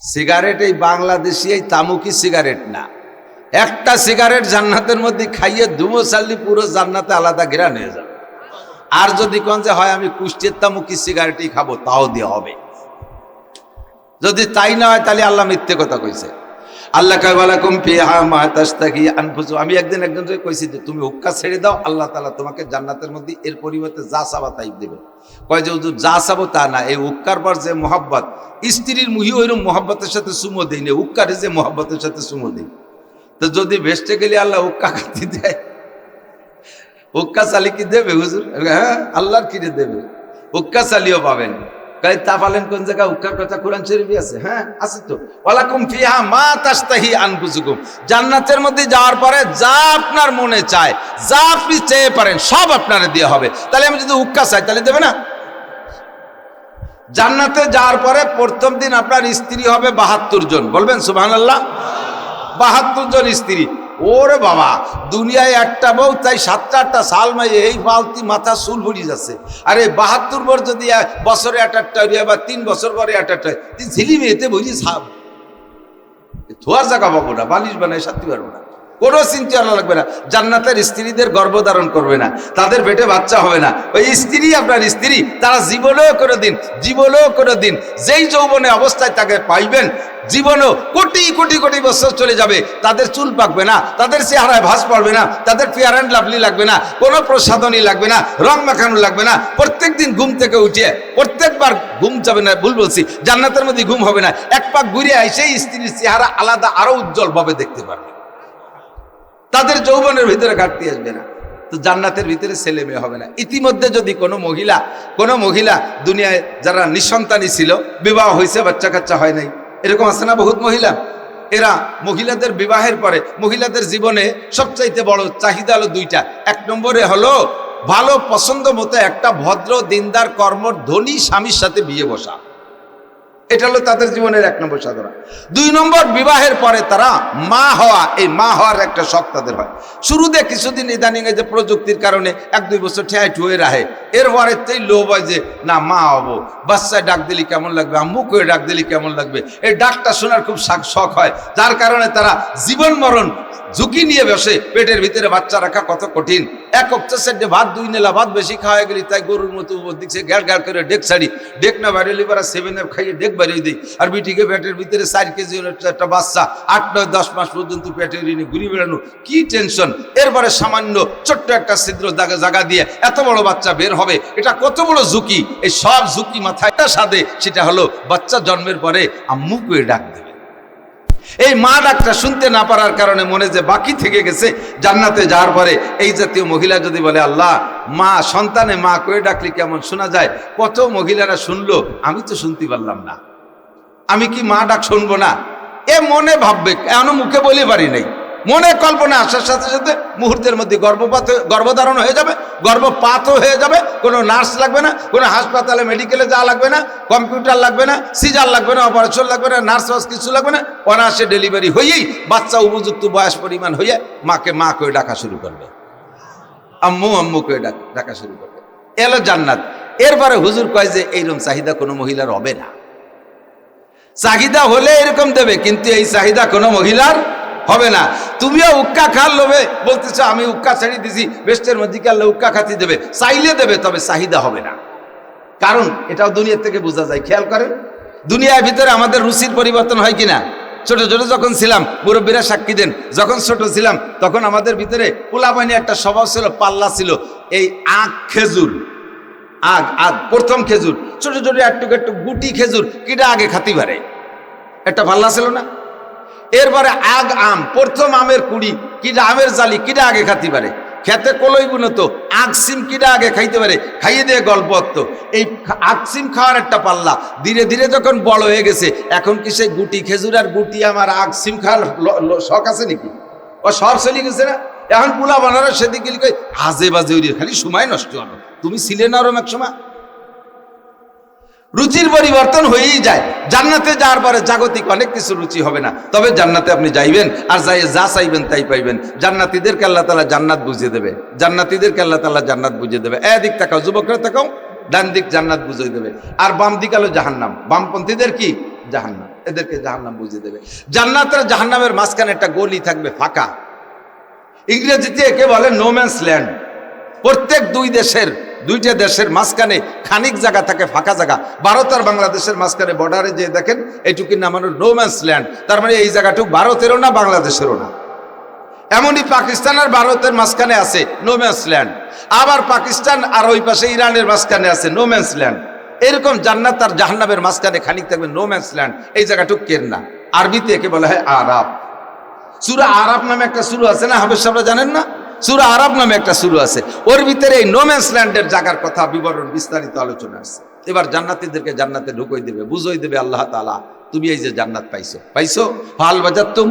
Cigarette এই বাংলাদেশি এই তামুকি cigarette না, একটা সিগারেট জান্নাতের মধ্যে খাইয়ে ধুমো চাললি পুরো জান্নাতে আলাদা ঘেরান হয়ে যাবে। আর যদি কোন যে হয় আমি কুষ্টির তামুকি সিগারেটই খাবো, তাও দিয়ে হবে। যদি তাই না হয় তাহলে আল্লাহ মিথ্যে কথা কইছে। আল্লাহ কয় ওয়ালাকুম ফিহা মা তাশতাহি আনফুসুকুম। আমি একজনকে কইছি যে তুমি হুক্কা ছেড়ে দাও, আল্লাহ তাআলা তোমাকে জান্নাতের মধ্যে এর পরিবর্তে যা চাবা তাই দেবে। কয় যে হুজুর যা চাবো তা না, এই হুক্কার পর যে মোহাব্বত, স্ত্রীর মুহি ওইরকম মোহাব্বতের সাথে চুমো দেই না, হুক্কারে যে মোহাব্বতের সাথে চুমো দেই। তো যদি ভেস্টে গেলে আল্লাহ হুক্কা খাতি দেয়, হুক্কা চালি কি দেবে হুজুর? হ্যাঁ, আল্লাহর কিনে দেবে, হুক্কা চালিও পাবেন। তা পালেন কোন জায়গায় হুক্কার কথা কোরআন শরীফে আছে? হ্যাঁ আছে তো। ওয়ালাকুম ফিহা মা তাশতাহি আনফুসুকুম। জান্নাতের মধ্যে যাওয়ার পরে যা আপনার মনে চায়, যা আপনি চেয়ে পারেন সব আপনারে দেওয়া হবে। তাহলে আমি যদি হুক্কা চাই তাহলে দেবে না? জান্নাতে যাওয়ার পরে প্রথম দিন আপনার স্ত্রী হবে 72 জন, বলবেন সুবহানাল্লাহ। 72 জন স্ত্রী। ওরে বাবা, দুনিয়ায় একটা বউ তাই 7-8টা সাল মাইয়ে এই ফালতি মাথা চুল ভরি যাচ্ছে। আরে 72 বছর যদি বছরে 8-8টা বা 3 বছর পরে 8-8টা, ঝিলি মেয়েতে বলি সাপ ধোয়ার জায়গা পাবো না, বালিশ বানায় সাথে পারবো না, কোনো চিন্তা লাগবে না। জান্নাতের স্ত্রীদের গর্ভধারণ করবে না, তাদের পেটে বাচ্চা হবে না। ওই স্ত্রী আপনার স্ত্রী, তারা জীবনেও করে দিন যেই যৌবনে অবস্থায় তাকে পাইবেন, জীবনও কোটি কোটি কোটি বছর চলে যাবে, তাদের চুল পাকবে না, তাদের চেহারায় ভাঁজ পড়বে না, তাদের ফেয়ার অ্যান্ড লাভলি লাগবে না, কোনো প্রসাধনী লাগবে না, রং মাখানো লাগবে না। প্রত্যেক দিন ঘুম থেকে উঠে প্রত্যেকবার ঘুম যাবে না, ভুল বলছি, জান্নাতের মধ্যে ঘুম হবে না, এক পাক ঘুরে এসে স্ত্রীর চেহারা আলাদা আরো উজ্জ্বল ভাবে দেখতে পারবে, তাদের যৌবনের ভিতরে ঘাটতি আসবে না। তো জান্নাতের ভিতরে ছেলে মেয়ে হবে না। ইতিমধ্যে যদি কোনো মহিলা দুনিয়ায় যারা নিঃসন্তানী ছিল, বিবাহ হয়েছে, বাচ্চা কাচ্চা হয় নাই, এরকম আছে না বহুত মহিলা? এরা মহিলাদের বিবাহের পরে মহিলাদের জীবনে সবচাইতে বড় চাহিদা হলো 2টা। 1 নম্বরে হলো ভালো পছন্দ মতো একটা ভদ্র দিনদার কর্মর ধনী স্বামীর সাথে বিয়ে বসা, এটা হলো তাদের জীবনের 1 নম্বর সাধনা। 2 নম্বর বিবাহের পরে তারা মা হওয়া, এই মা হওয়ার একটা শখ তাদের হয়। শুরুতে কিছুদিন ইদানিং এই যে প্রযুক্তির কারণে 1-2 বছর ঠেয়াই ঠুয়ে রাখে, এরপরে তেই লোভ হয় যে না মা হবো, বাচ্চায় ডাক দিলি কেমন লাগবে, আম্মু করে ডাক দিলি কেমন লাগবে, এই ডাকটা শোনার খুব শখ হয়, যার কারণে তারা জীবন মরণ ঝুঁকি নিয়ে বসে। পেটের ভিতরে বাচ্চা রাখা কত কঠিন। 1 অক্টা সেটে ভাত 2 নেলা ভাত বেশি খাওয়া গেলি, তাই গরুর মতো উপর দিচ্ছে গ্যাড় গ্যাড় করে ডেক ছাড়ি, ডেক না বাড়িয়ে পারা 7 খাইয়ে ডেক বাড়িয়ে দিই। আর বিটিকে পেটের ভিতরে 4 কেজি একটা বাচ্চা 8-9-10 মাস পর্যন্ত পেটের ঋণে ঘুরি বেড়ানো, কি টেনশন। এরপরে সামান্য ছোট্ট একটা ছিদ্র জায়গা দিয়ে এত বড় বাচ্চা বের হবে, এটা কত বড় ঝুঁকি। এই সব ঝুঁকি মাথায় একটা সাথে, সেটা হলো বাচ্চা জন্মের পরে আম্মু করে ডাক দেবে। এই মা ডাকটা শুনতে না পারার কারণে মনে যে বাকি থেকে গেছে, জান্নাতে যাওয়ার পরে এই জাতীয় মহিলা যদি বলে আল্লাহ মা সন্তানে মা করে ডাকলে কেমন শোনা যায়, কত মহিলারা শুনলো, আমি তো শুনতে পারলাম না, আমি কি মা ডাক শুনবো না? এ মনে ভাববে, এখনো মুখে বলে পারি নাই, মনে কল্পনা আসার সাথে সাথে মুহূর্তের মধ্যে গর্ভধারণ হয়ে যাবে, গর্ভপাতও হয়ে যাবে। কোনো নার্স লাগবে না, কোনো হাসপাতালে মেডিকেলে যাওয়া লাগবে না, কম্পিউটার লাগবে না, সিজার লাগবে না, অপারেশন লাগবে না, নার্স কিছু লাগবে না, অনায়াসে ডেলিভারি হয়েই বাচ্চা উপযুক্ত বয়স পরিমাণ হয়ে মাকে মা করে ডাকা শুরু করবে, আম্মু করে ডাকা শুরু করবে। এলো জান্নাত। এরপরে হুজুর কয় যে এইরকম চাহিদা কোনো মহিলার হবে না। চাহিদা হলে এরকম দেবে, কিন্তু এই চাহিদা কোনো মহিলার হবে না। তুমিও উক্কা খাল লোভে বলতেছো আমি উক্কা ছেড়ে দিছি, বেস্টের মধ্যে আল্লাহ উক্কা খাতি দেবে, চাইলে দেবে, তবে চাহিদা হবে না। কারণ এটাও দুনিয়ার থেকে বোঝা যায়। খেয়াল করেন, দুনিয়ার ভিতরে আমাদের রুচির পরিবর্তন হয় কিনা। ছোট যখন ছিলাম, মুরব্বীরা সাক্ষী দেন, যখন ছোট ছিলাম তখন আমাদের ভিতরে পোলাপানি একটা স্বভাব ছিল, পাল্লা ছিল, এই খেজুর, প্রথম খেজুর, ছোট একটু গুটি খেজুর কিটা আগে খাতি পারে, একটা পাল্লা ছিল না? এরপরে আম, প্রথম আমের কুড়ি কিটা, আমের জালি কিটা আগে খাতি পারে, খেতে কলই বুনত সিম কিটা আগে খাইতে পারে, খাইয়ে দিয়ে গল্প হতো। এই সিম খাওয়ার একটা পাল্লা, ধীরে ধীরে যখন বড় হয়ে গেছে, এখন কি সেই গুটি খেজুর আর গুটি আমার সিম খাওয়ার শখ আছে নাকি? ও সব চলে গেছে না? এখন পোলা বানানো সেদিকে আজে বাজে খালি সময় নষ্ট হবে। তুমি ছিলে না ওরম এক সময়? রুচির পরিবর্তন হয়েই যায়। জান্নাতে যাওয়ার পরে জাগতিক অনেক কিছু রুচি হবে না, তবে জান্নাতে আপনি যাইবেন, আর যাই যা চাইবেন তাই পাইবেন। জান্নাতীদেরকে আল্লাহ তাআলা জান্নাত বুঝিয়ে দেবে, জান্নাতীদেরকে আল্লাহ তাআলা জান্নাত বুঝিয়ে দেবে। এদিক তাকাও, যুবকরা তাকাও, ডান দিক জান্নাত বুঝিয়ে দেবে, আর বাম দিক হলো জাহান্নাম, বামপন্থীদের কি জাহান্নাম। এদেরকে জাহান্নাম বুঝিয়ে দেবে। জান্নাতের জাহান্নামের মাঝখানে একটা গলি থাকবে ফাঁকা, ইংরেজিতে একে বলে নো ম্যানস ল্যান্ড। প্রত্যেক দুইটা দেশের মাঝখানে খানিক জায়গা থাকে, ফাঁকা জায়গা। ভারত আর বাংলাদেশের মাঝখানে বর্ডারে যে দেখেন এইটুকুর নাম হলো নো ম্যানস ল্যান্ড। তার মানে এই জায়গাটুকু ভারতেরও না বাংলাদেশেরও না। এমনই পাকিস্তান আর ভারতের মাঝখানে আছে নো ম্যানস ল্যান্ড, আবার পাকিস্তান আর ওই পাশে ইরানের মাঝখানে আছে নো ম্যানস ল্যান্ড। এরকম জান্নাত আর জাহান্নামের মাঝখানে খানিক থাকবে নো ম্যানস ল্যান্ড। এই জায়গাটুকু কের না, আরবিতে একে বলা হয় আরাব। সূরা আরাব নামে একটা সূরা আছে না, হাফেজ সাহেবরা জানেন না? সূরা আরাব নামে একটা সূরা আছে, ওর ভিতরে এই নো ম্যানস ল্যান্ডের জায়গার কথা বিবরণ বিস্তারিত আলোচনা আছে। এবার জান্নাতীদেরকে জান্নাতে ঢুকই দেবে, বুঝই দেবে আল্লাহ তাআলা, তুমি এই যে জান্নাত পাইছো ফাল বাজাতুম,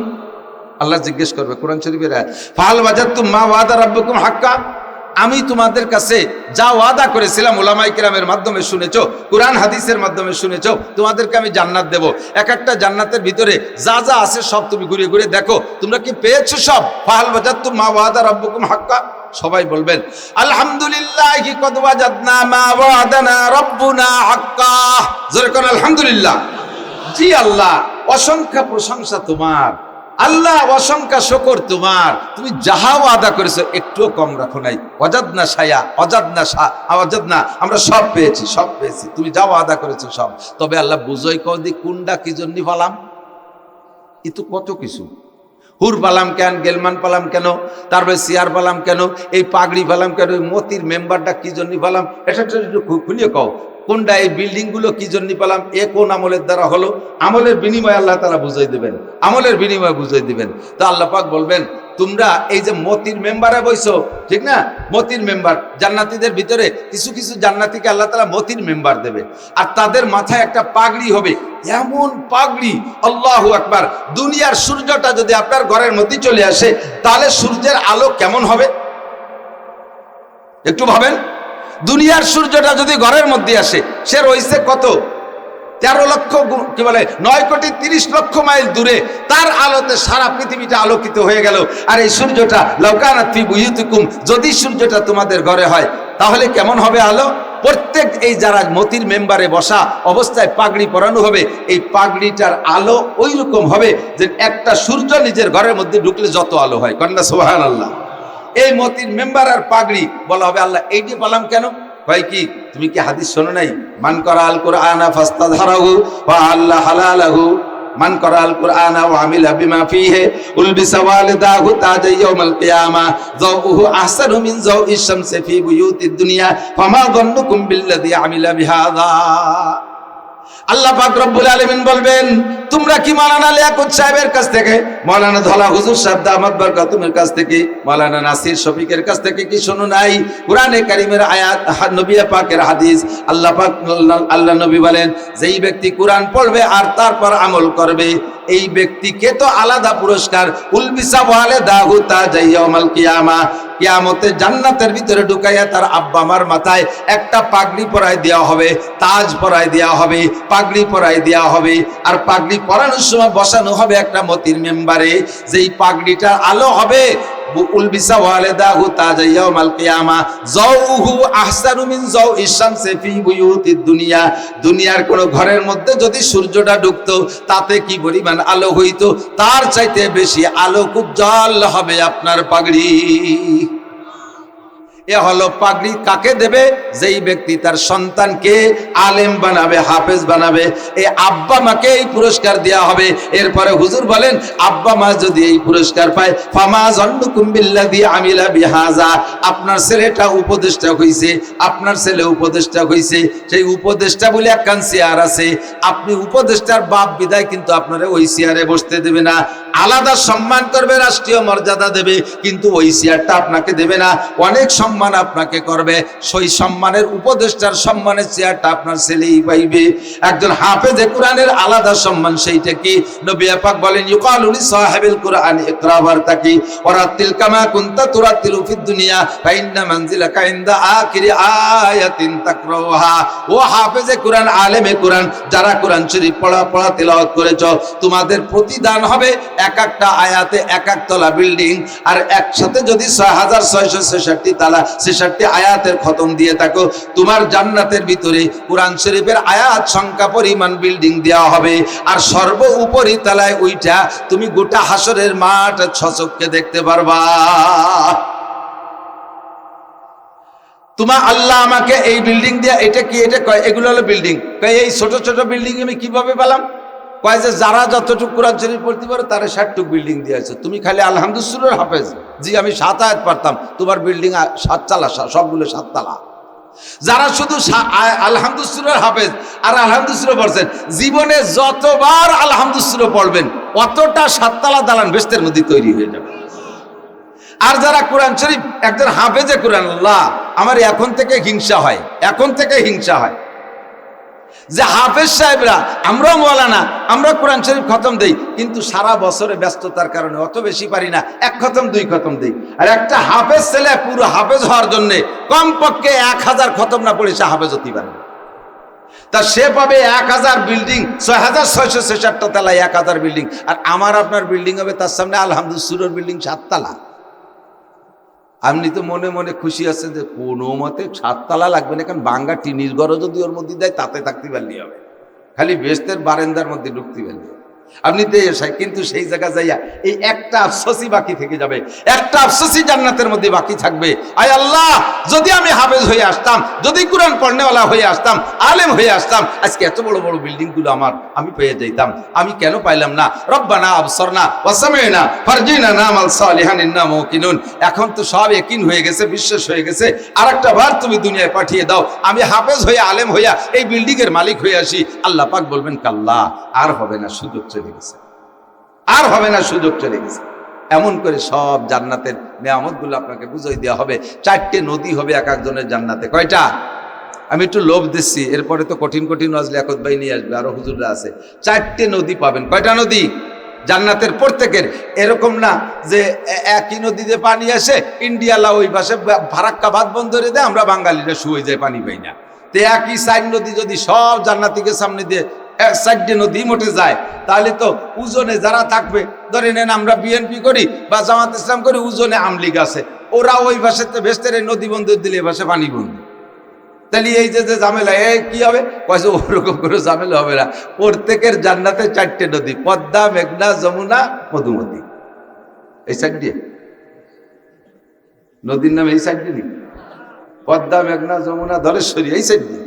আল্লাহ জিজ্ঞেস করবে কোরআন শরীফের ফাল বাজাতুম মা ওয়াদা রাব্বুকুম হাক্কা, আমি তোমাদের কাছে যা ওয়াদা করেছিলাম, ওলামায়ে কেরামের মাধ্যমে শুনেছো, কুরআন হাদিসের মাধ্যমে শুনেছো, তোমাদেরকে আমি জান্নাত দেব। এক একটা জান্নাতের ভিতরে যা যা আছে সব তুমি ঘুরে ঘুরে দেখো, তোমরা কি পেয়েছো সব? ফাহাল ওয়াজাদতুম মা ওয়াদা রাব্বুকুম হাক্কা। সবাই বলবেন আলহামদুলিল্লাহি কদ ওয়াজাদনা মা ওয়াদানা রাব্বুনা হাক্কা। জোরে কোন আলহামদুলিল্লাহ। জি আল্লাহ, অসংখ্য প্রশংসা তোমার, আল্লাহ অসংখ্য শুকর তোমার, তুমি যাহা ওয়াদা করেছো একটুও কম রাখো নাই। ওয়াজাদনা শায়া ওয়াজাদনা, আমরা সব পেয়েছি, তুমি যা ওয়াদা করেছো সব। তবে আল্লাহ বুঝই কও দি কোনটা কি জন্য পালাম, এ তো কত কিছু। হুর পালাম কেন, গেলমান পালাম কেন, তারপরে চেয়ার পালাম কেন, এই পাগড়ি পালাম কেন, মতির মেম্বারটা কি জন্য পালাম, এটা একটু খুলিয়ে কও। কোনটা এই বিল্ডিং গুলো কি জন্য পেলাম, এ কোন আমলের দ্বারা হলো, আমলের বিনিময়ে আল্লাহ তাআলা বুঝাই দিবেন, আমলের বিনিময়ে বুঝাই দিবেন। তো আল্লাহ পাক বলবেন তোমরা এই যে মতির মেম্বারে বইছো, ঠিক না, মতির মেম্বার জান্নাতীদের ভিতরে কিছু কিছু জান্নাতীকে আল্লাহ তাআলা মতির মেম্বার দেবে, আর তাদের মাথায় একটা পাগড়ি হবে, এমন পাগড়ি আল্লাহু আকবার। দুনিয়ার সূর্যটা যদি আপনার ঘরের মধ্যে চলে আসে, তাহলে সূর্যের আলো কেমন হবে একটু ভাবেন। দুনিয়ার সূর্যটা যদি ঘরের মধ্যে আসে, সে রয়েছে কত 13 লক্ষ কি বলে 9,30,00,000 মাইল দূরে, তার আলোতে সারা পৃথিবীটা আলোকিত হয়ে গেল। আর এই সূর্যটা লাউকানাত ফি বুয়ুতিকুম, যদি সূর্যটা তোমাদের ঘরে হয় তাহলে কেমন হবে আলো? প্রত্যেক এই যারা মতির মেম্বারে বসা অবস্থায় পাগড়ি পরানো হবে, এই পাগড়িটার আলো ওই রকম হবে যে একটা সূর্য নিজের ঘরের মধ্যে ঢুকলে যত আলো হয়। কন্যা সুবহানাল্লাহ। এই মতির মেম্বার আর পাগড়ি বলা হবে আল্লাহ এইটি পালাম কেন? ভাই কি তুমি কি হাদিস শোনো নাই? মান করা আল কুরআনা ফাস্তাযহারাহু ওয়া আল্লাহ হালালাহু, মান করা আল কুরআনা ওয়া আমিলা বিমা ফীহি উলবিসা ওয়ালিদাহু তাজা ইয়াউমাল কিয়ামা যাউহু আহসানু মিন যাউইশ শামসি ফী বুয়ুতিদ দুনিয়া ফামা যান্নুকুম বিল্লাযী আমিলা বিহাযা। আল্লাহ পাক রব্বুল আলামিন বলবেন তোমরা কি মাওলানা লিয়াকত সাহেবের কাছ থেকে, মাওলানা ধলা হুজুর সাহেব দামাত বরকাতুমের কাছ থেকে, মাওলানা নাসির শফিকের কাছ থেকে কি শোনো নাই? কোরআনে কারীমের আয়াত, নবী পাকের হাদিস। আল্লাহ পাক আল্লাহ নবী বলেন যেই ব্যক্তি কোরআন পড়বে আর তারপর আমল করবে, এই ব্যক্তিকে তো আলাদা পুরস্কার, উলবিসা ওয়ালিদাহু তাজা ইয়াউমাল কিয়ামা, কিয়ামতে জান্নাতের ভিতরে ঢুকাইয়া তার আব্বা মার মাথায় একটা পাগড়ি পরায় দেওয়া হবে, তাজ পরায় দেওয়া হবে, পাগড়ি পরায় দেওয়া হবে। আর পাগড়ি পরানোর সময় বসানো হবে একটা মতির মেম্বারে, যেই পাগড়িটার আলো হবে উলবিসা ওয়ালিদাহু তাজা ইয়াউমাল কিয়ামা যাউহু আহসানু মিন যাউইশ শামসি ফী বুয়ুতিদ দুনিয়া। দুনিয়ার কোন ঘরের মধ্যে যদি সূর্যটা ঢুকতো তাতে কি পরিমাণ আলো হইতো, তার চাইতে বেশি আলোক উজ্জ্বল হবে আপনার পাগড়ি। এ হলো পাগড়ি কাকে দেবে? যেই ব্যক্তি তার সন্তানকে আলেম বানাবে, হাফেজ বানাবে, এই আব্বা মাকে এই পুরস্কার দেওয়া হবে। এরপরে হুজুর বলেন আব্বা মা যদি এই পুরস্কার পায়, ফামা যান্নুকুম বিল্লাযী আমিলা বিহাযা, আপনার ছেলেটা উপদেষ্টা হইছে, আপনার ছেলে উপদেষ্টা হইছে, সেই উপদেষ্টা বলে একখান চেয়ার আছে, আপনি উপদেষ্টার বাপ বিদায় কিন্তু আপনারা ওই চেয়ারে বসতে দেবে না, আলাদা সম্মান করবে, রাষ্ট্রীয় মর্যাদা দেবে, কিন্তু ওই চেয়ারটা আপনাকে দেবে না, অনেক সম্মান আপনাকে করবে। সেই সম্মানের উপদেষ্টার সম্মানের চেয়ারটা আপনার ছেলেই পাইবে। একজন হাফেজে কোরআনের আলাদা সম্মান, সেইটা কি? নবী পাক বলেন ইউকালু লি সাহিবিল কুরআন ইকরা ওয়ারতাকি ওয়ারাতিল কামা কুনতা তুরাতিলু ফিদ দুনিয়া ফা ইন্না মানজিলাকা ইনদা আখিরি আয়াতিন তাকরাউহা। ও হাফেজে কোরআন, আলেমে কোরআন, যারা কোরআন শরীফ পড়া তেলাওয়াত করেছো, তোমাদের প্রতিদান হবে এক একটা আয়াতে এক একতলা বিল্ডিং, আর একসাথে যদি 6666 তালা 66 আয়াতের খতম দিয়ে থাকো, তোমার জান্নাতের ভিতরে কোরআন শরীফের আয়াত সংখ্যা পরিমাণ বিল্ডিং দেওয়া হবে। আর সর্বোপরি তলায় ওইটা তুমি গোটা হাসরের মাঠ ছচককে দেখতে পারবা। তোমার আল্লাহ আমাকে এই বিল্ডিং দিয়ে, এটা কি, এটা কয় এগুলো হলো বিল্ডিং, এই ছোট ছোট বিল্ডিং আমি কিভাবে পেলাম? কয় যে যারা যতটুকু কোরআন শরীফ পড়তে পারে তারা 60 বিল্ডিং দিয়েছে, তুমি খালি আলহামদুলিল্লাহ হাফেজ, জি আমি 7 আয়াত পারতাম, তোমার বিল্ডিং 7 তালা, সবগুলো 7 তালা। যারা শুধু আলহামদুলিল্লাহ হাফেজ আর আলহামদুলিল্লাহ পড়ছেন, জীবনে যতবার আলহামদুলিল্লাহ পড়বেন অতটা 7 তালা দালান বেহেশতের মধ্যে তৈরি হয়ে যাবে। আর যারা কোরআন শরীফ একজন হাফেজে কোরআন, আল্লাহ আমার এখন থেকে হিংসা হয়, এখন থেকে হিংসা হয় যে হাফেজ সাহেবরা, আমরাও মওলানা, আমরা কোরআন শরীফ খতম দেই, কিন্তু সারা বছরে ব্যস্ততার কারণে অত বেশি পারি না, 1 খতম 2 খতম দেই। আর একটা হাফেজ ছেলে পুরো হাফেজ হওয়ার জন্য কমপক্ষে 1000 খতম না পড়ে সে হাফেজ হতে পারে না। তা সে পাবে 1000 বিল্ডিং, 6666 তলায় 1000 বিল্ডিং, আর আমার আপনার বিল্ডিং হবে তার সামনে আলহামদুলিল্লাহর বিল্ডিং 7 তালা। আপনি তো মনে মনে খুশি আছেন যে কোনো মতে 7 তালা লাগবে না, কারণ বাঙ্গা টিনির ঘরও যদি ওর মধ্যে দেয় তাতে থাকতে পারলেই হবে, খালি বেহেশতের বারান্দার মধ্যে ঢুকতে পারলে আপনি তো এসাই। কিন্তু সেই জায়গা যাইয়া এই একটা আফসোসই বাকি থেকে যাবে, একটা আফসোসই জান্নাতের মধ্যে বাকি থাকবে। আয় আল্লাহ, যদি আমি হাফেজ হয়ে আসতাম, যদি কোরআন পড়নেওয়ালা হয়ে আসতাম, আলেম হয়ে আসতাম, আজকে এত বড় বড় বিল্ডিংগুলো আমি পেয়ে যাইতাম, আমি কেন পাইলাম না? রব্বানা আবসারনা ওয়া সামি'না ফারজিনা নামাল সালিহান ইন্না মুকিনুন। এখন তো সব ইয়াকিন হয়ে গেছে, বিশ্বাস হয়ে গেছে, আরেকটা বার তুমি দুনিয়ায় পাঠিয়ে দাও, আমি হাফেজ হয়ে আলেম হইয়া এই বিল্ডিং এর মালিক হয়ে আসি। আল্লাহ পাক বলবেন কাল্লা, আর হবে না, সুযোগ চলে গেছে, আর হবে না, সুযোগ চলে গেছে। এমন করে সব জান্নাতের নিয়ামতগুলো আপনাকে বুঝাই দেওয়া হবে। 4টে নদী হবে এক একজনের জান্নাতে। কয়টা? আমি একটু লোভ দিচ্ছি, এরপরে তো কঠিন কঠিন ওয়াজ লিয়াকত ভাই নিয়ে আসবে, আরো হুজুররা আছে। 4টে নদী পাবেন। কয়টা নদী? জান্নাতের প্রত্যেকের। এরকম না যে একই নদীতে পানি আসে, ইন্ডিয়ালা ওই পাশে ফারাক্কা বাঁধ বন্ধ করে দেয়, আমরা বাঙালিরা শুয়ে যায়, পানি পাই না। তো একই 4 নদী যদি সব জান্নাতীকে সামনে দিয়ে 4টে নদী মোটে যায়, তাহলে তো ওজনে যারা থাকবে, ধরে নেন আমরা বিএনপি করি বা জামাত ইসলাম করি, ওজনে আমলিগ আছে, ওরা ওই ভাষাতে বেহেশতের নদী বন্ধ দিলে এ ভাষা পানি বন্ধ। তাহলে এই যে ঝামেলা, কি হবে? কয়েছে ওরকম করে ঝামেলা হবে না। প্রত্যেকের জান্নাতে 4টে নদী, পদ্মা, মেঘনা, যমুনা, মধুমতি, এই 4 দিয়ে নদীর নাম, এই 4 দিয়ে পদ্মা, মেঘনা, যমুনা, ধলেশ্বরী, এই 4 দিয়ে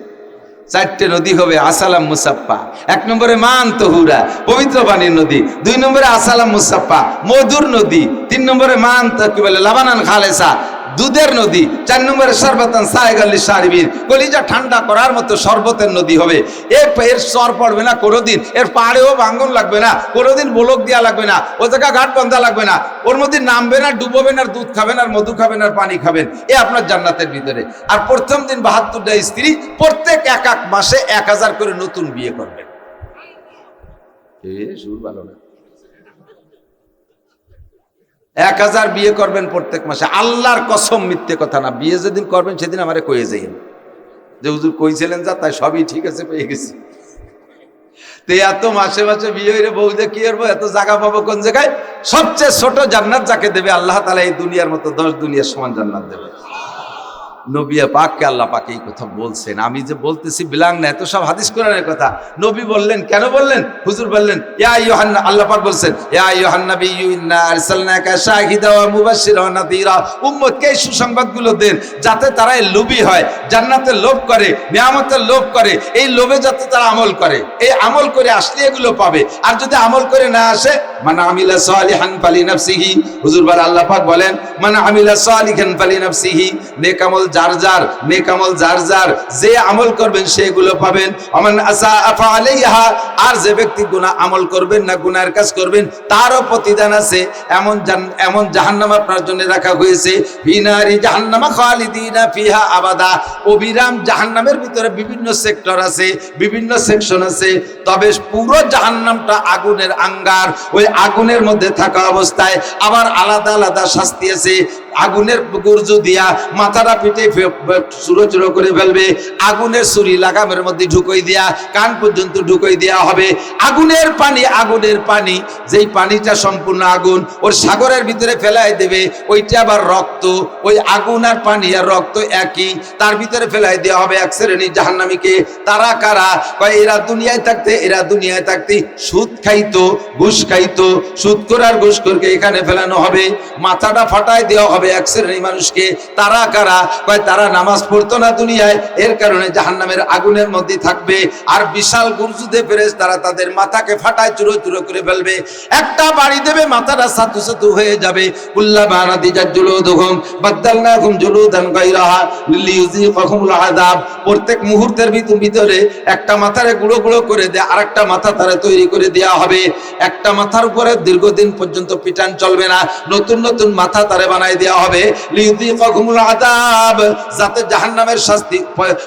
4টে নদী হবে আসালাম মুসাফা। 1 নম্বরে মান তহুরা, পবিত্র পানির নদী। 2 নম্বরে আসালাম মুসাফা, মধুর নদী। 3 নম্বরে মান কি বলে, লাবানান খালেসা, দুধের নদী। 4 নম্বরে শরবতান সায়গাল্লি শারিবিন, কলিজা ঠান্ডা করার মতো শরবতের নদী হবে। এর চর পড়বে না কোনোদিন, এর পাড়েও ভাঙ্গন লাগবে না কোনোদিন, বোলক দেওয়া লাগবে না, ও জায়গা ঘাট বান্ধা লাগবে না, ওর মধ্যে নামবে না, ডুবোবেন, আর দুধ খাবেন, আর মধু খাবেন, আর পানি খাবেন, এ আপনার জান্নাতের ভিতরে। আর প্রথম দিন 72টা স্ত্রী, প্রত্যেক এক এক মাসে 1000 করে নতুন বিয়ে করবেন। সুর ভালো না, 1000 বিয়ে করবেন প্রত্যেক মাসে। আল্লাহর কসম, মিথ্যে কথা না। বিয়ে যেদিন করবেন সেদিন আমারে কয়ে যাইন যে হুজুর কইছিলেন যা, তাই সবই ঠিক আছে, পেয়ে গেছি। তো এত মাসে মাসে বিয়ে হইলে বউ যে কি করবো, এত জায়গা পাবো কোন জায়গায়? সবচেয়ে ছোট জান্নাত যাকে দেবে আল্লাহ তাআলা, এই দুনিয়ার মতো 10 দুনিয়ার সমান জান্নাত দেবে। নবী পাককে আল্লাহ পাক এই কথা বলছেন। আমি যে বলতেছি বিলাং না, এত সব হাদিস কোরআনের কথা। নবী বললেন, কেন বললেন? হুজুর বললেন, ইয়া আইয়ুহান, আল্লাহ পাক বলছেন, ইয়া আইয়ুহান নাবিয়্যু ইন্না আরসালনাকা শাহিদা ওয়া মুবাশশিরা ওয়া নাযীরা। উম্মতকে এই সুসংবাদগুলো দেন যাতে তারা লোভী হয়, জান্নাতের লোভ করে, নিয়ামতের লোভ করে, এই লোভে যাতে তারা আমল করে, এই আমল করে আসলে এগুলো পাবে। আর যদি আমল করে না আসে, মান আমিলা সালিহান ফালিনাফসিহি, হুজুর বলেন, আল্লাহ পাক বলেন, মান আমিলা সালিহান ফালিনাফসিহি, নেক আমল যার যার, নেক আমল যার যার, যে আমল করবেন সেগুলো পাবেন। ওমান আসা আফা আলাইহা, আর যে ব্যক্তি গুনাহ আমল করবেন না, গুনাহের কাজ করবেন, তারও প্রতিদান আছে। এমন জাহান্নাম আপনার জন্য রাখা হয়েছে, ফিনারি জাহান্নামা খালিদিনা ফিহা আবাদা। অবিরাম জাহান্নামের ভিতরে বিভিন্ন সেক্টর আছে, বিভিন্ন সেকশন আছে, তবে পুরো জাহান্নামটা আগুনের আঙ্গার। ওই আগুনের মধ্যে থাকা অবস্থায় আবার আলাদা আলাদা শাস্তি আছে। আগুনের গুর্জু দিয়া মাথাটা পিটে চুরো চুরো করে ফেলবে, আগুনের ছুরি লাগামের মধ্যে ঢুকই দিয়া কান পর্যন্ত ঢুকই দেওয়া হবে। আগুনের পানি যেই পানিটা সম্পূর্ণ আগুন, ওর সাগরের ভিতরে ফেলাই দেবে, ওইটা আবার রক্ত, ওই আগুন আর পানি আর রক্ত একই, তার ভিতরে ফেলাই দেওয়া হবে এক শ্রেণী জাহান্নামীকে। তারা কারা? কয় এরা দুনিয়ায় থাকতে সুদ খাইতো, ঘুষ খাইতো, সুদ করার ঘুষ করকে এখানে ফেলানো হবে, মাথাটা ফাটায় দেওয়া হবে এক শ্রেণী মানুষকে। তারা কারা? কয় তারা নামাজ পড়তো না দুনিয়ায়, এর কারণে জাহান্নামের আগুনের মধ্যে থাকবে। আর বিশাল গুরজুদে ফেরেশতারা তাদের মাথাকে ফাটায় চুরো চুরো করে ফেলবে, একটা বাড়ি দেবে, মাথাটা সাতু সাতু হয়ে যাবে। কুল্লামা নাদিজাত জুলুদুহুম বাদদালনাহুম জুলুদান গায়রাহা লিইয়ুযীকাহুমুল আযাব। প্রত্যেক মুহূর্তের ভিতরে একটা মাথারে গুঁড়ো গুঁড়ো করে দেয়, আরেকটা মাথা তারা তৈরি করে দেওয়া হবে। একটা মাথার উপরে দীর্ঘদিন পর্যন্ত পিটান চলবে না, নতুন নতুন মাথা তারে বানাই দেওয়া হবে। লিইয়ুযীকাহুমুল আযাব, যাতে জাহান্নামের শাস্তি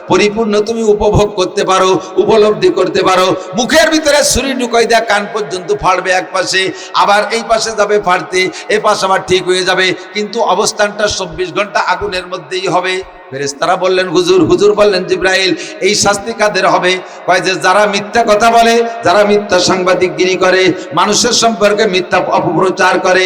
পরিপূর্ণ তুমি উপভোগ করতে পারো, উপলব্ধি করতে পারো। মুখের ভিতরে ছুরি ঢুকাই দেয়া, কান পর্যন্ত ফাড়বে এক পাশে, আবার এই পাশে যাবে ফাড়তে, এ পাশ আবার ঠিক হয়ে যাবে, কিন্তু অবস্থানটা 24 ঘন্টা আগুনের মধ্যেই হবে। ফেরেশতারা বললেন হুজুর বললেন জিবরাইল, এই শাস্তি কাদের হবে? কয় যে যারা মিথ্যা কথা বলে, যারা মিথ্যা সাংবাদিকগিরি করে, মানুষের সম্পর্কে মিথ্যা অপপ্রচার করে,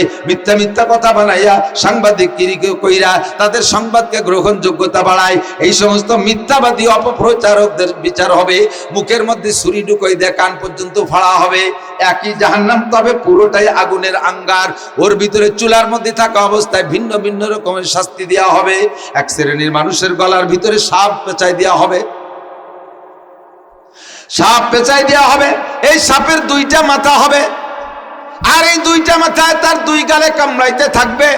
মিথ্যা কথা বানাইয়া সাংবাদিকগিরি কইরা তাদের সংবাদকে গ্রহণযোগ্যতা বাড়ায়, এই সমস্ত মিথ্যাবাদী অপপ্রচারকদের বিচার হবে। মুখের মধ্যে ছুরি ঢুকাই দেয়, কান পর্যন্ত ফাড়া হবে। একই জাহান্নাম, তবে পুরোটাই আগুনের আঙ্গার, ওর ভিতরে চুলার মধ্যে থাকা অবস্থায় ভিন্ন ভিন্ন রকমের শাস্তি দেওয়া হবে। এক শ্রেণীর মানুষের গলার ভিতরে সাপ পেঁচাই দেওয়া হবে, এই সাপের 2টা মাথা হবে, আর এই 2টা মাথায় তার 2 গালে কামড়াইতে থাকবে।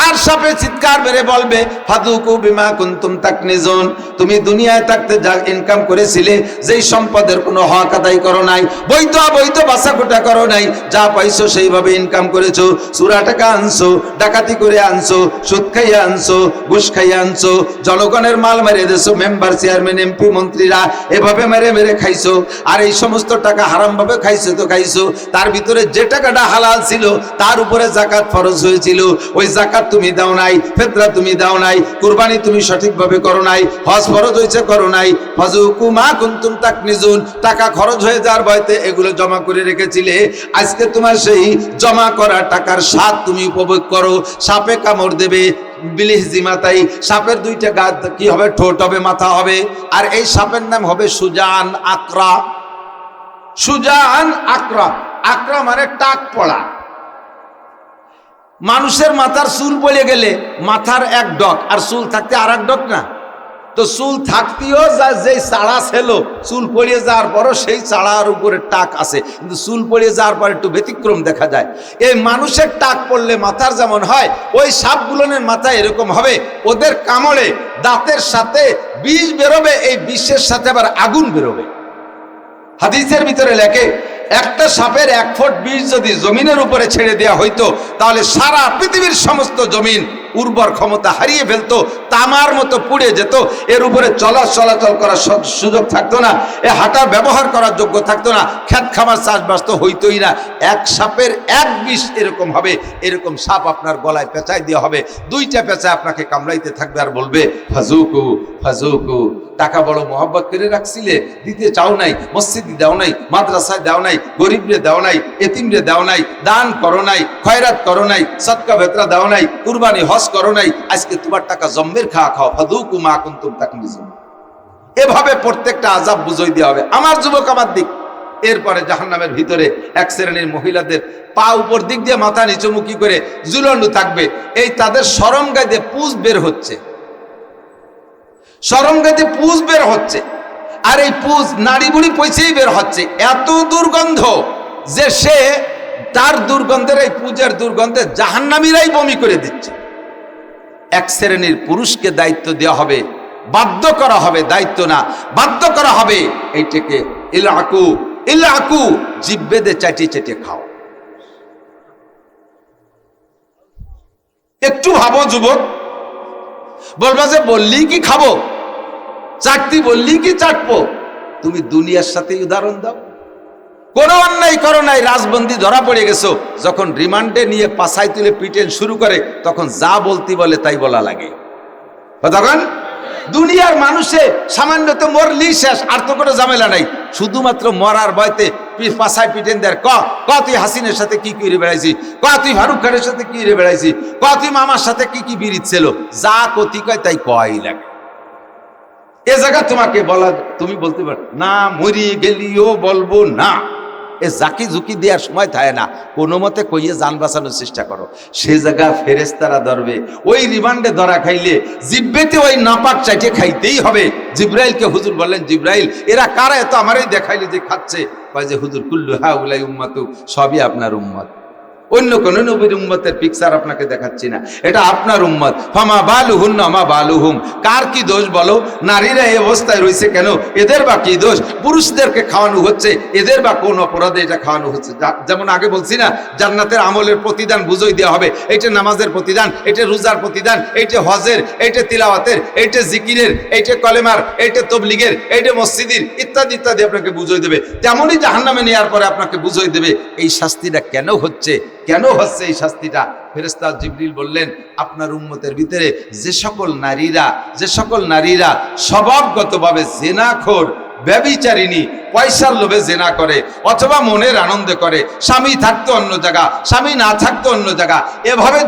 আর সাপে চিৎকার মেরে বলবে, ফাদুকু বিমা কুনতুম তাকনিজুন, তুমি দুনিয়ায় থাকতে যা ইনকাম করেছিলে, যেই সম্পদের কোনো হক আদায় করো নাই, বৈধ বাছাকোটা করো নাই, যা পাইছো সেইভাবে ইনকাম করেছো, চুরা টাকা আনছো, ডাকাতি করে আনছো, সুদ খাইয়া আনছো, ঘুষ খাইয়া আনছো, জনগণের মাল মেরে দিয়েছো, মেম্বার চেয়ারম্যান এমপি মন্ত্রীরা এভাবে মেরে খাইছো। আর এই সমস্ত টাকা হারামভাবে খাইছো, তার ভিতরে যে টাকাটা হালাল ছিল তার উপরে যাকাত ফরজ হয়েছিল, ওই যাকাত তুমি দাও নাই, ফিতরা তুমি দাও নাই, কুরবানি তুমি সঠিকভাবে করো নাই, হজ ফরজ হয়েছে করো নাই, ফাযুকু মা কুনতুম তাকনিজুন, টাকা খরচ হয়ে যাওয়ার ভয়তে এগুলো জমা করে রেখেছিলে, আজকে তোমার সেই জমা করা টাকার স্বাদ তুমি উপভোগ করো। সাপে কামড় দেবে, বিলিহ জিমাতাই, সাপের 2টা গা কি হবে? ঠোঁট হবে, মাথা হবে। আর এই সাপের নাম হবে সুজান আকরা। সুজান আকরা, আকরা মানে টাক পড়া। মানুষের মাথার চুল পড়ে গেলে মাথার এক ডক, আর চুল থাকতে আর এক ডক না, তো চুল থাকতেও যে চাড়া ছিল, চুল পড়িয়ে যাওয়ার পরও সেই চাড়ার উপরে টাক আছে, কিন্তু চুল পড়িয়ে যাওয়ার পর একটু ব্যতিক্রম দেখা যায়। এই মানুষের টাক পড়লে মাথার যেমন হয়, ওই সাপগুলোনের মাথা এরকম হবে, ওদের কামড়ে দাঁতের সাথে বিষ বেরোবে, এই বিষের সাথে আবার আগুন বেরোবে। হাদিসের ভিতরে লেখে, একটা সাপের 1 ফুট বিষ যদি জমিনের উপরে ছেড়ে দেওয়া হইতো, তাহলে সারা পৃথিবীর সমস্ত জমিন উর্বর ক্ষমতা হারিয়ে ফেলতো, তামার মতো পুড়ে যেত, এর উপরে চলাচল করার সুযোগ থাকতো না, এ হাঁটা ব্যবহার করার যোগ্য থাকতো না, খেত খামার চাষবাস তো হইতোই না। এক সাপের 1 বিষ এরকম হবে, এরকম সাপ আপনার গলায় পেঁচাই দেওয়া হবে, 2টা পেঁচায় আপনাকে কামড়াইতে থাকবে, আর বলবে ফাযুকু ফাযুকু। টাকা বড় মোহাব্বত করে রাখছিলে, দিতে চাও নাই, মসজিদে দাও নাই, মাদ্রাসায় দাও নাই, গরিবরে দাও নাই, এতিমরে দাও নাই, দান করো নাই, খয়রাত করো নাই, সদকা ফিতরা দাও নাই, কুরবানি হজ করো নাই, আজকে তোমার টাকা জম্মের খাও। ফাযুকু মা কুনতুম তাকনিজুন। এভাবে প্রত্যেকটা আযাব বুঝাই দেওয়া হবে। আমার যুবক আমার দিক। এরপরে জাহান্নামের ভিতরে এক শ্রেণীর মহিলাদের পা উপর দিক দিয়ে মাথা নিচুমুখী করে ঝুলানো থাকবে, এই তাদের শরম গায়ে পুঁজ বের হচ্ছে, শরম গায়ে পুঁজ বের হচ্ছে, আর এই পুঁজ নাড়ি বুড়ি পয়সেই বের হচ্ছে, এত দুর্গন্ধ যে সে তার দুর্গন্ধের, এই পুঁজের দুর্গন্ধে জাহান্নামীরাই বমি করে দিচ্ছে। এক শ্রেণীর পুরুষকে দায়িত্ব দেওয়া হবে, বাধ্য করা হবে, দায়িত্ব না, বাধ্য করা হবে, এইটাকে ইলাকু জিব্বেদে চাটিয়ে খাও। একটু ভাবো যুবক, বলবা যে বললি কি খাবো, চাটতি বললি কি চাটবো, তুমি দুনিয়ার সাথে উদাহরণ দাও। কোনো অন্যায় করো নাই, রাজবন্দি ধরা পড়ে গেছো, যখন রিমান্ডে নিয়ে পাছায় তুলে পিটেন শুরু করে তখন যা বলতে বলে তাই বলা লাগে। তখন দুনিয়ার মানুষে সামান্য তো মরলি শেষ, আর তো কোনো ঝামেলা নাই, শুধুমাত্র মরার ভয়তে পাছায় পিটেন দেয়। ক তুই হাসিনের সাথে কি করে বেড়াইছি, ক তুই ফারুক খানের সাথে কি রে বেড়াইছি, ক তুই মামার সাথে কি কি বিরিত ছিল, যা কতি কয় তাই কয় লাগে। এ জায়গা তোমাকে বলা, তুমি বলতে পারো না মরি গেলিও বলবো না, এ জাকি ঝুঁকি দেওয়ার সময় থাকে না, কোনো মতে কইয়ে যান বাঁচানোর চেষ্টা করো। সে জায়গা ফেরেশতারা ধরবে, ওই রিমান্ডে ধরা খাইলে জিব্বেতে ওই নাপাক চাইটে খাইতেই হবে। জিব্রাইলকে হুজুর বললেন, জিব্রাইল এরা কারা, এত আমারই দেখাইলে যে খাচ্ছে? কয় যে হুজুর কুল্লু হাউলাই উম্মাতু, সবই আপনার উম্মত, অন্য কোন নবীর উম্মতের পিকচার আপনাকে দেখাচ্ছি না, এটা আপনার উম্মত। ফামা বালুহুন মা বালুহুম, কার কি দোষ বলো? নারীরা এই অবস্থায় রয়েছে কেন, এদের বা কি দোষ? পুরুষদেরকে খাওয়ানো হচ্ছে, এদের বা কোন অপরাধে এটা খাওয়ানো হচ্ছে? যেমন আগে বলছি না, জান্নাতের আমলের প্রতিদান বুঝই দেওয়া হবে, এইটা নামাজের প্রতিদান, এইটা রোজার প্রতিদান, এইটা হজের, এইটা তিলাওয়াতের, এইটা জিকিরের, এইটা কলেমার, এইটা তবলিগের, এইটা মসজিদের, ইত্যাদি ইত্যাদি আপনাকে বুঝই দেবে। তেমনই জাহান্নামে নেওয়ার পরে আপনাকে বুঝই দেবে এই শাস্তিটা কেন হচ্ছে, কেন হচ্ছে এই শাস্তিটা। ফেরেশতা জিবরিল বললেন, আপনার উম্মতের ভিতরে যে সকল নারীরা স্বভাবগতভাবে জিনাখোর, ব্যভিচারিণী, পয়সার লোভে জেনা করে অথবা মনের আনন্দে করে, স্বামী থাকতো অন্য জায়গা, স্বামী না থাকতো অন্য জায়গা, এভাবে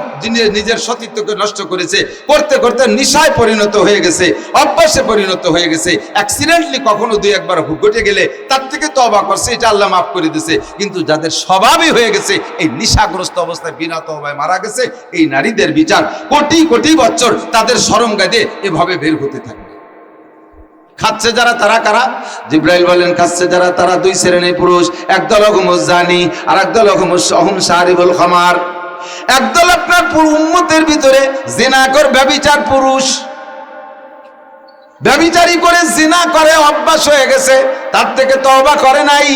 নিজের সতীত্বকে নষ্ট করেছে, করতে করতে নিশায় পরিণত হয়ে গেছে, অভ্যাসে পরিণত হয়ে গেছে। অ্যাক্সিডেন্টলি কখনো দুই একবার ঘটে গেলে তার থেকে তওবা করছে, এটা আল্লাহ মাফ করে দিয়েছে। কিন্তু যাদের স্বভাবই হয়ে গেছে এই নিশাগ্রস্ত অবস্থায় বিনা তওবায় মারা গেছে, এই নারীদের বিচার কোটি কোটি বছর তাদের শরমগাদে এভাবে বের হতে থাকে। খাচ্ছে যারা, তারা কারা? জিব্রাইল বলেন, খাচ্ছে যারা তারা দুই শ্রেণীর পুরুষ, একদল হুমুজ জানি আর একদল হুম শারিবুল খামার। একদল আপনার উম্মতের ভিতরে জিনাকর ব্যভিচার পুরুষ, ব্যভিচারী করে জিনা করে অভ্যাস হয়ে গেছে, তার থেকে তওবা করে নাই,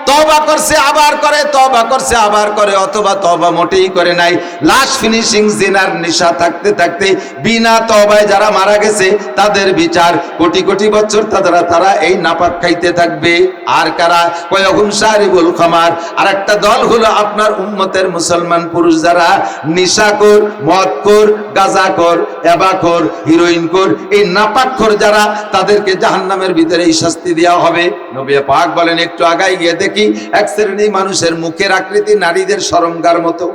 তওবা করছে আবার করে, তওবা করছে আবার করে, অথবা তওবা মোটেই করে নাই। লাস্ট ফিনিশিং জিনার নেশা থাকতে থাকতে বিনা তওবায় যারা মারা গেছে তাদের বিচার কোটি কোটি বছর তারা এই নাপাক খাইতে থাকবে। আর কারা? কয়হুম শারিবুল খামার। আর একটা দল হলো আপনার উম্মতের মুসলমান পুরুষ যারা নেশাখোর, মদখোর, গাঁজাখোর, এবাখোর, হিরোইনখোর, এই নাপাকখোর যারা, তাদেরকে জাহান্নামের ভিতরে এই শাস্তি দেওয়া হবে। নবী পাক বলেন, একটু আগাই গিয়ে দেখি এক শ্রেণী মানুষের মুখের আকৃতি নারীদের শরমগার মতো,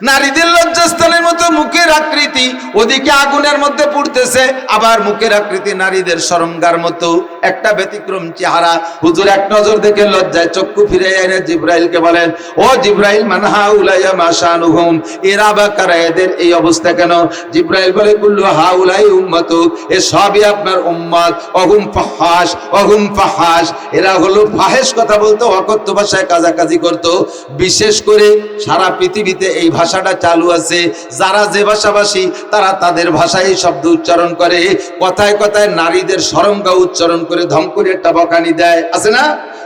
নারীদের লজ্জাস্থানের মতো মুখের আকৃতি, ওদিকে আগুনের মধ্যে পুড়তেছে, আবার মুখের আকৃতি নারীদের শরমগার মতো। একটা ব্যতিক্রম চেহারা। হুজুর এক নজর দেখে লজ্জায় চক্ষু ফিরে এনে জিব্রাইলকে বলেন, ও জিব্রাইল, মানহা উলাইয়া মাশানুহুম, এরা বা কারা, এদের এই অবস্থা কেন? জিব্রাইল বলে, কুল্লু হাউলাই উম্মতু, এ সবই আপনার উম্মত। অহুম ফাহাশ, এরা হলো ফাহেশ কথা বলতো, অকথ্য ভাষায় কাজাকাজি করতো। বিশেষ করে সারা পৃথিবীতে এই ভাষাটা চালু আছে, যারা যে ভাষাভাষী তারা তাদের ভাষায় শব্দ উচ্চারণ করে, কথায় কথায় নারীদের শরমগা উচ্চারণ করে ধম করে একটা বকানি দেয়, আছে না?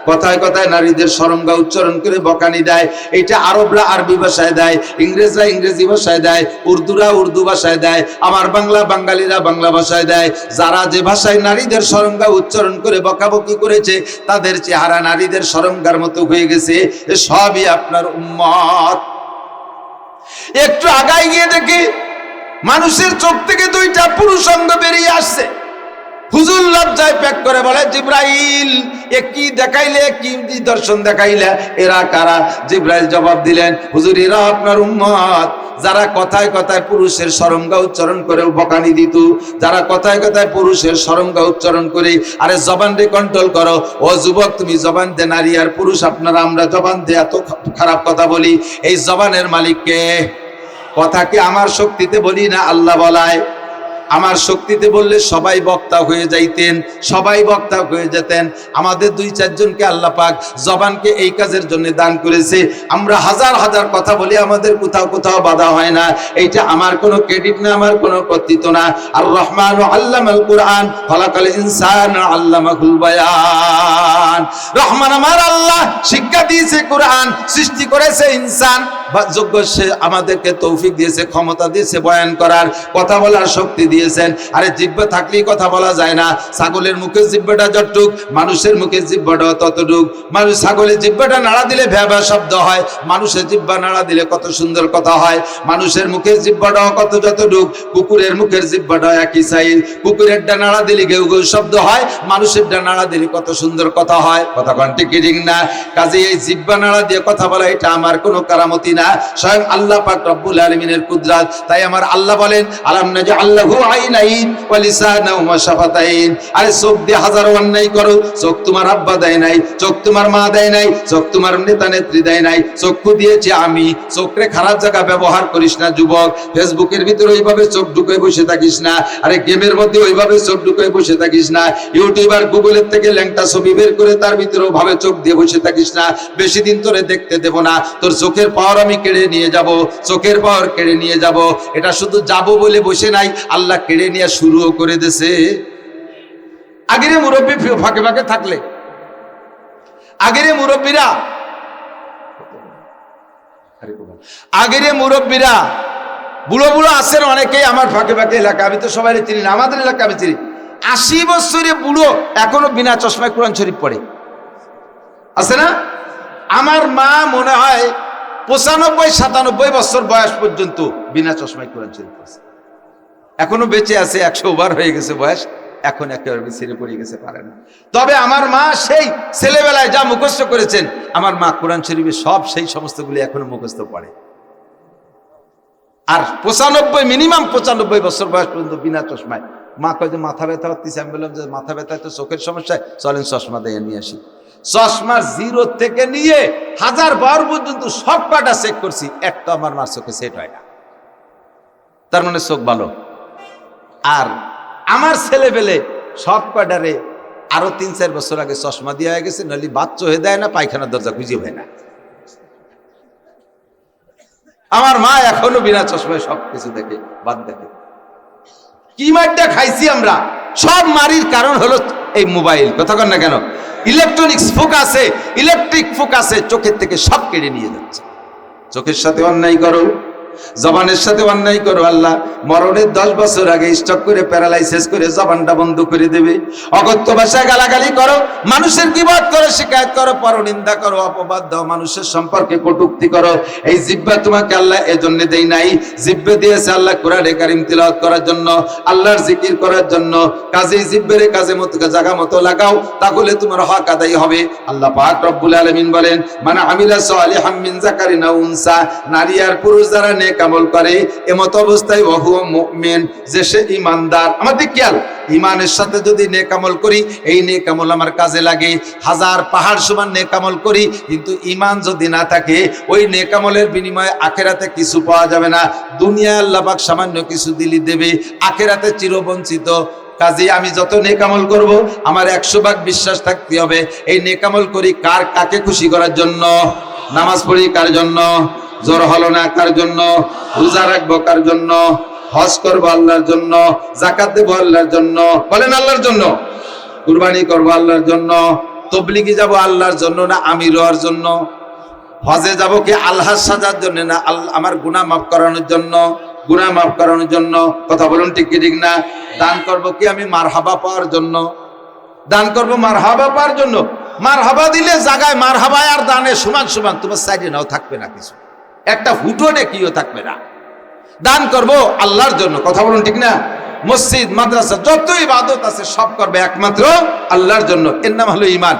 কথায় কথায় নারীদের শরমগা উচ্চারণ করে বকানি দেয়। এটা আরবরা আরবি ভাষায় দেয়, ইংরেজরা ইংরেজি ভাষায় দেয়, উর্দুরা উর্দু ভাষায় দেয়, আমার বাঙালিরা বাংলা ভাষায় দেয়। যারা যে ভাষায় নারীদের শরমগা উচ্চারণ করে বকাবকি করেছে, তাদের চেহারা নারীদের শরমগার মতো হয়ে গেছে। সবই আপনার উম্মত। একটু আগাই গিয়ে দেখি মানুষের চোখ থেকে দুইটা পুরুষ অঙ্গ বেরিয়ে আসছে। হুজুর লজ্জায় প্যাক করে বলে, জিব্রাইল এ কি দেখাইলে, কি দর্শন দেখাইলে, এরা কারা? জিব্রাইল জবাব দিলেন, হুজুর এরা আপনার উম্মত, যারা কথায় কথায় পুরুষের শরমগা উচ্চারণ করে বকানি দিত, যারা কথায় কথায় পুরুষের শরমগা উচ্চারণ করে। আরে জবান রে কন্ট্রোল করো, ও যুবক, তুমি জবান দে, নারী আর পুরুষ আপনারা আমরা জবান দে এত খারাপ কথা বলি, এই জবানের মালিককে? কথা কি আমার শক্তিতে বলি না আল্লাহ বলায়? আমার শক্তিতে বললে সবাই বক্তা হয়ে যাইতেন, সবাই বক্তা হয়ে যেতেন। আমাদের দুই চারজনকে আল্লাহ পাক জবানকে এই কাজের জন্য দান করেছে। আমরা হাজার হাজার কথা বলি, আমাদের কোথাও কোথাও বাধা হয় না। এইটা আমার কোনো ক্রেডিট না, আমার কোনো কর্তৃত্ব না। আর রহমান আল্লামাল কুরআন, খলাকাল ইনসান আল্লামাহুল বায়ান। রহমান আমার আল্লাহ, শিক্ষা দিয়েছে কোরআন, সৃষ্টি করেছে ইনসান, যোগ্য সে আমাদেরকে তৌফিক দিয়েছে, ক্ষমতা দিয়েছে বয়ান করার, কথা বলার শক্তি দিয়ে দিয়েছেন। আরে জিহ্বা থাকলেই কথা বলা যায় না। ছাগলের মুখে জিহ্বাটা যতটুক, মানুষের মুখে জিহ্বাটা ততটুক। মানুষ ছাগলের জিহ্বাটা নাড়া দিলে ভ্যাবা শব্দ হয়, মানুষের জিহ্বা নাড়া দিলে কত সুন্দর কথা হয়। মানুষের মুখের জিহ্বাটাও কত যতটুক, কুকুরের মুখের জিহ্বাটাও একই সাইজ। কুকুরের ডা নাড়া দিলে গেউ গেউ শব্দ হয়, মানুষের ডা নাড়া দিলে কত সুন্দর কথা হয়। কথা কোন ঠিক ঠিক না? কাজে এই জিহ্বা নাড়া দিয়ে কথা বলা এটা আমার কোনো কারামতি না, স্বয়ং আল্লাহ পাক রব্বুল আলামিনের কুদরত। তাই আমার আল্লাহ বলেন আলাম নাজআল্লাহু আইনাইন ওয়া লিসানাও ওয়া শাফাতাইন। আরে চোখ দিয়ে হাজারো অন্যায় করো, চোখ তোমার আব্বা দেয় নাই, চোখ তোমার মা দেয় নাই, চোখ তোমার নেতা নেত্রী দেয় নাই, চক্ষু দিয়েছি আমি। চোখরে খারাপ জায়গা ব্যবহার করিস না যুবক। ফেসবুকের ভিতরে ওইভাবে চোখ ঢুকে বসে থাকিস না, আরে গেমের মধ্যে ওইভাবে চোখ ঢুকে বসে থাকিস না। ইউটিউবার গুগলের থেকে ল্যাংটা ছবি বের করে তার ভিতরে ভাবে চোখ দিয়ে বসে থাকিস না। বেশি দিন তোরে দেখতে দেব না, তোর চোখের পাওয়ার আমি কেড়ে নিয়ে যাব, চোখের পাওয়ার কেড়ে নিয়ে যাব। এটা শুধু যাব বলে বসে নাই, আল্লাহ কেড়ে নিয়ে শুরুও করে দিয়েছে। আগের মুরব্বী ফাঁকে ফাঁকে থাকলে, আগের মুরব্বীরা বুড়ো বুড়ো আছেন অনেকেই আমার ফাঁকে ফাঁকে এলাকা, আমি তো সবাই চিনি না, আমাদের এলাকা আমি চিনি। 80 বছরের বুড়ো এখনো বিনা চশমায় কোরআন শরীফ পড়ে, আছে না? আমার মা মনে হয় 95-97 বছর বয়স পর্যন্ত বিনা চশমায় কোরআন শরীফ পড়ছে, এখনো বেঁচে আছে। 100 ওভার হয়ে গেছে বয়স, এখন একেবারে ছেড়ে পড়ে গেছে, পারে না। তবে আমার মা সেই ছেলেবেলায় যা মুখস্থ করেছেন, আমার মা কোরআন শরীফে সব সেই সমস্তগুলি এখনো মুখস্থ পড়ে। আর 95 মিনিমাম 95 বছর বয়স পর্যন্ত বিনা চশমায়। মা কয় যে মাথা ব্যথা হচ্ছে, আমি বললাম যে মাথা ব্যথায় তো চোখের সমস্যায়, চলেন চশমা দিয়ে নিয়ে আসি। চশমার 0 থেকে নিয়ে 1000 বার পর্যন্ত সব কটা চেক করছি, একটা আমার মার চোখে সেট হয় না। তার মানে চোখ ভালো। আর আমার ছেলে পেলে সব কটারে আরো 3-4 বছর আগে চশমা দিয়ে হয়ে গেছে, নাহলে বাচ্চা হয়ে দেয় না, পায়খানার দরজা খুঁজে হয় না। আমার মা এখনো বিনা চশমায় সবকিছু দেখে, বাদ দেখে। কি মারটা খাইছি আমরা, সব মারির কারণ হলো এই মোবাইল। কথা কন না কেন? ইলেকট্রনিক্স ফোকাসে, ইলেকট্রিক ফোকাসে চোখের থেকে সব কেড়ে নিয়ে যাচ্ছে। চোখের সাথে অন্যায় করো, জবানের সাথে অন্যায় করো, আল্লাহ মরণের 10 বছর আগে স্টক করে প্যারালাইসিস করে জবানটা বন্ধ করে দেবে। অকথ্য ভাষায় গালাগালি করো, মানুষের গীবত করো, শিকায়ত করো, পরনিন্দা করো, অপবাদ দাও, মানুষের সম্পর্কে কটূক্তি করো। এই জিহ্বা তোমাকে আল্লাহ এজন্য দেই নাই, জিহ্বা দিয়েছে আল্লাহ কোরআনে কারীম তিলাওয়াত করার জন্য, আল্লাহর জিকির করার জন্য। কাজেই জিহ্বের কাজে মতো জায়গা মতো লাগাও, তাহলে তোমার হক আদায় হবে। আল্লাহ পাক রব্বুল আলামিন বলেন মান আমিলা সালিহাম মিন যাকারিন আও উনসা, নারী আর পুরুষ যারা নেক আমল করে এমত অবস্থায় ওয়া হুয়া মুমিন, যে সে ঈমানদার। আমাদের খেয়াল, ঈমানের সাথে যদি নেক আমল করি, এই নেক আমল আমার কাজে লাগে। 1000 পাহাড় সমান নেক আমল করি, কিন্তু ঈমান যদি না থাকে, ওই নেক আমলের বিনিময়ে আখিরাতে কিছু পাওয়া যাবে না। দুনিয়ায় আল্লাহ পাক সামান্য কিছু দিলি দেবে, আখিরাতে চিরবঞ্চিত। কাজে আমি যত নেক আমল করব, আমার 100 ভাগ বিশ্বাস থাকতে হবে এই নেক আমল করি কাকে খুশি করার জন্য। নামাজ পড়ি কার জন্য? জোর হলো না কার জন্য? রোজা রাখবো কার জন্য? হজ করবো আল্লাহর জন্য, যাকাত দেবো আল্লাহর জন্য, বলেন আল্লাহর জন্য। কুরবানি করবো আল্লাহর জন্য, তবলিগে যাব আল্লাহর জন্য না আমির হওয়ার জন্য? হজে যাব কি আল্লাহর সাজার জন্য না আমার গুনাহ মাফ করানোর জন্য? গুনাহ মাফ করানোর জন্য। কথা বলুন ঠিক কি ঠিক না? দান করব কি আমি মারহাবা পাওয়ার জন্য? দান করব মারহাবা পাওয়ার জন্য। মারহাবা দিলে জায়গায় মারহাবা আর দানে সমান সমান, তোমার সাইডে নাও থাকবে না কিছু, একটা হুটোনে কিও থাকবে না। দান করব আল্লাহর জন্য। কথা বলুন ঠিক না? মসজিদ মাদ্রাসা যত ইবাদত আছে সব করবে একমাত্র আল্লাহর জন্য, এর নাম হলো ঈমান।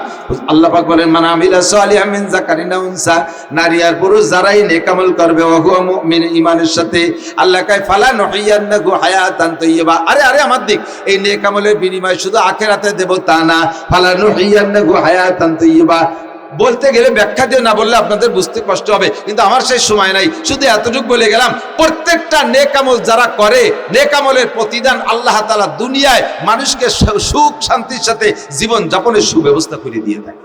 আল্লাহ পাক বলেন মান আমিলা সালিহাম মিন যাকারিন আও উনসা, নারী আর পুরুষ যারাই নেক আমল করবে ওয়া হুয়া মুমিন, ঈমানের সাথে, আল্লাহ কয় ফালা নুহিয়ান্নাহু হায়াতান তাইয়্যিবা। আরে আমার দিক, এই নেক আমলের বিনিময় শুধু আখিরাতে দেব তা না, ফালা নুহিয়ান্নাহু হায়াতান তাইয়্যিবা। বলতে গেলে ব্যাখ্যা দিয়ে না বললে আপনাদের বুঝতে কষ্ট হবে, কিন্তু আমার সেই সময় নাই, শুধু এতটুকু বলে গেলাম। প্রত্যেকটা নেক আমল যারা করে, নেক আমলের প্রতিদান আল্লাহ তাআলা দুনিয়ায় মানুষকে সুখ শান্তির সাথে জীবন যাপনের সুব্যবস্থা করে দিয়ে থাকে।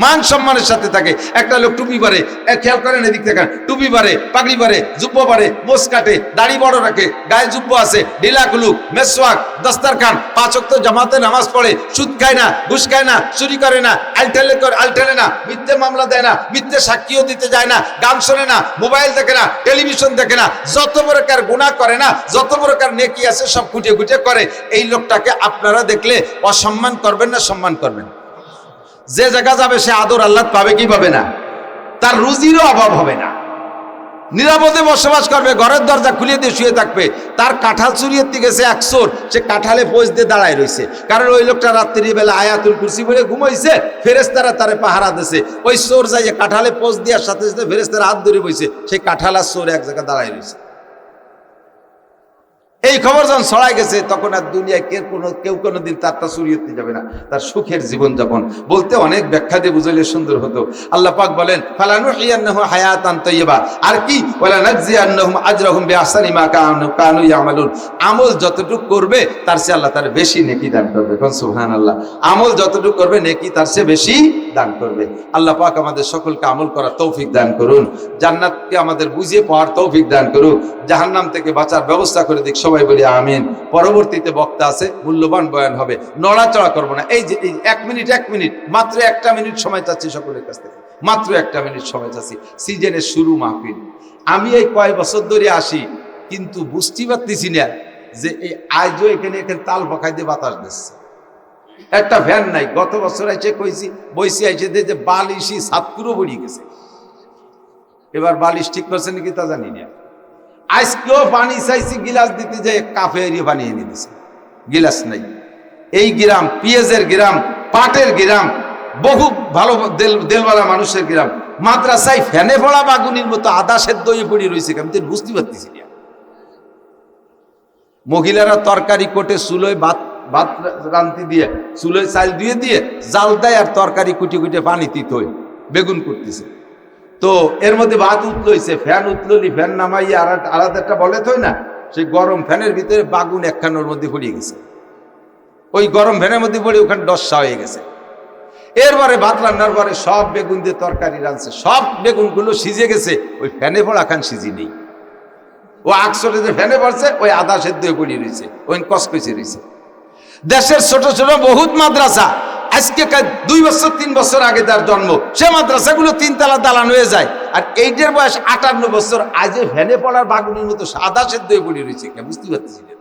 মান সম্মানের সাথে থাকে। একটা লোক টুপি পরে, খেয়াল করেন এদিক থেকে, টুপি পরে, পাগড়ি পরে, জুব্বো পরে, মোষ কাটে, দাড়ি বড় রাখে, গায়ে জুব্বো আছে, ঢিলা কুলুক, মেসওয়াক, দস্তারখান, 5 ওয়াক্ত জামাতে নামাজ পড়ে, সুদ খায় না, ঘুষ খায় না, চুরি করে না, আলটেলে না, মিথ্যে মামলা দেয় না, মিথ্যে সাক্ষীও দিতে যায় না, গান শোনে না, মোবাইল দেখে না, টেলিভিশন দেখে না, যত প্রকার গুনাহ করে না, যত প্রকার নেকি আছে সব খুঁটিয়ে খুঁটিয়ে করে। এই লোকটাকে আপনারা দেখলে অসম্মান করবেন না সম্মান করবেন? যে জায়গা যাবে সে আদর আল্লাহ পাবে কি পাবে না? তার রুজিরও অভাব হবে না, নিরাপদে বসবাস করবে, ঘরের দরজা খুলে দিয়ে শুয়ে থাকবে। তার কাঁঠাল চুরিয়ে গেছে এক চোর, সে কাঁঠালে পোজ দিয়ে দাঁড়ায় রয়েছে, কারণ ওই লোকটা রাত্রিবেলা আয়াতুল কুরসি পড়ে ঘুমাইছে, ফেরেশতারা তারে পাহারা দিছে। ওই চোর যাইয়ে কাঁঠালে পোজ দেওয়ার সাথে সাথে ফেরেশতারা হাত ধরে বইছে, সেই কাঁঠাল আর চোর এক জায়গায় দাঁড়ায় রয়েছে। এই খবর যখন ছড়াই গেছে, তখন আর দুনিয়ায় কেউ কোনোদিন তারটা চুরিয়ে যাবে না। তার সুখের জীবন যাপন বলতে অনেক ব্যাখ্যা দিয়ে বুঝাইলে সুন্দর হতো। আল্লাহ পাক বলেন ফালানুহিয়ান্নাহু হায়াতান তাইয়্যিবা, আর কি ওয়ালা নাজজিয়ান্নাহুম আজরাহুম বিআহসানি মা কানু ইয়ামালুন। আমল যতটুকু করবে তার চেয়ে আল্লাহ তার বেশি নেকি দান করবে। কোন সুবহানাল্লাহ। আমল যতটুকু করবে নেকি তার চেয়ে বেশি দান করবে। আল্লাহ পাক আমাদের সকলকে আমল করার তৌফিক দান করুন, জান্নাতকে আমাদের বুঝিয়ে পাওয়ার তৌফিক দান করুন, জাহান্নাম থেকে বাঁচার ব্যবস্থা করে দিক। সবাই বলি আমিন। পরবর্তীতে বক্তা আছে, মূল্যবান বয়ান হবে, নড়াচড়া করবো না। এই যে 1 মিনিট মাত্র 1টা মিনিট সময় চাচ্ছি সকলের কাছ থেকে, মাত্র 1টা মিনিট সময় চাচ্ছি। সিজনের শুরু মাহফিল, আমি এই কয় বছর ধরে আসি, কিন্তু বুঝতে পারতেছি না যে এই আজও এখানে তাল পাখাই দিয়ে বাতাস দিচ্ছে, একটা ফ্যান নাই। গত বছর আইসে কইছি বইসি আইসে যে বালিশি সাতপুরো বড়িয়ে গেছে। এবার বালিশ ঠিক করছে নাকি তা জানি না। আজকেও পানি চাইছি, গিলাস দিতে যে কাফে এরিয়ে পানি এনে দিছে, গিলাস নাই। এই গ্রাম পেঁয়াজের গ্রাম, পাটের গ্রাম, বহু ভালো দেলওয়ালা মানুষের গ্রাম, মাদ্রাসায় ফ্যানে পড়া বাগুনির মতো আদা সেদ্ধ হয়ে পড়ে রয়েছে। আমি তো বুঝতে পারতেছি না। মহিলারা তরকারি কোটে চুলোয় ভাত রান্তি দিয়ে, চুলোয় চাল দিয়ে জাল দেয়, আর তরকারি কুটি পানি তিতই বেগুন করতেছে। তো এর মধ্যে ভাত উতলইছে, ফ্যান উতলি, ফ্যান নামাইয়া আলাদা একটা বলে থই না, সেই গরম ফ্যানের ভিতরে বাগুন একখানোর মধ্যে পড়িয়ে গেছে। ওই গরম ফ্যানের মধ্যে পড়ে ওখানে ডসা হয়ে গেছে। এরপরে ভাত রান্নার পরে সব বেগুন দিয়ে তরকারি রাঁধছে, সব বেগুনগুলো সিজে গেছে, ওই ফ্যানে পড়া খান সিজি নেই। ও আকসরে যে ফ্যানে পড়ছে, ওই আদা সেদ্ধ হয়ে পড়িয়ে রয়েছে, ওই কসকসে রয়েছে। দেশের ছোট ছোট বহুত মাদ্রাসা, আজকে 2 বছর 3 বছর আগে তার জন্ম, সে মাদ্রাসাগুলো 3 তলা দালান হয়ে যায়। আর এইটার বয়স 58 বছর, আজে ভ্যানে পড়ার বাগুনের মতো সাদা সেদ্ধ হয়ে পড়ে রয়েছে। বুঝতে পারতেছি না।